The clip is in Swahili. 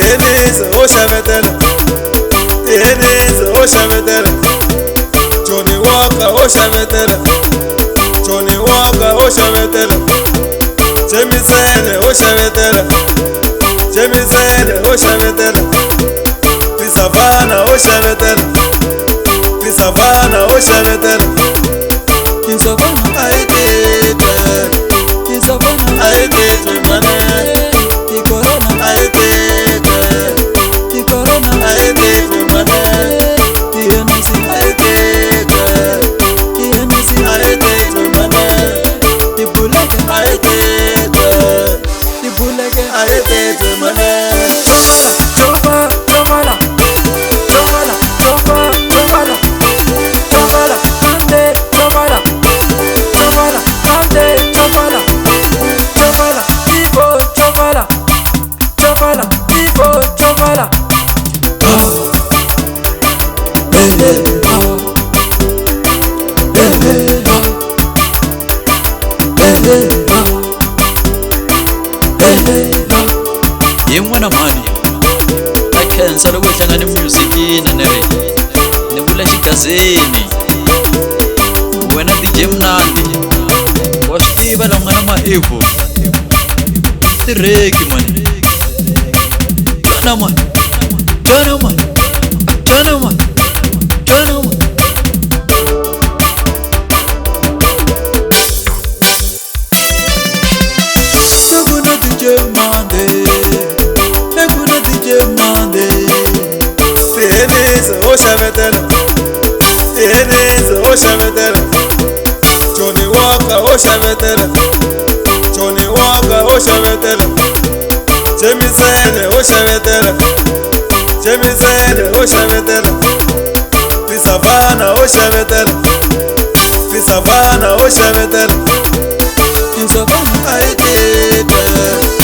Tenez o shavetela, tenez o shavetela. Johnny Walker o shavetela, Johnny Walker o shavetela. Jamie Zene o shavetela, Jamie Zene o shavetela. Pisavana o shavetela, Pisavana o shavetela. Pisavana aitete, Pisavana Aitete mane, Corona aitete, Corona aitete mane, INC aitete, INC aitete mane, Ibuleke aitete, Ibuleke aitete mane. Chomala, chomala, chomala, chomala, chomala, chomala, ande, chomala, chomala, ande, chomala, chomala, ibo, chomala, chomala, ibo, chomala. Yin'wana mani a khensa loko hi hlangane music na nere ni vula xigazeni wena DJ Mnandi wa swi tiva la n'wana maevo tirheki mani jana mani jana mani jana mani jana mani Neguna DJ Mnandi, neguna DJ Mnandi. Tenez o shavetela, tenez o shavetela. Johnny Walker o shavetela, Johnny Walker o shavetela. Jamie Zene o shavetela, Jamie Zene o shavetela. Pisavana o shavetela, Pisavana o shavetela. Pisavana Aitete,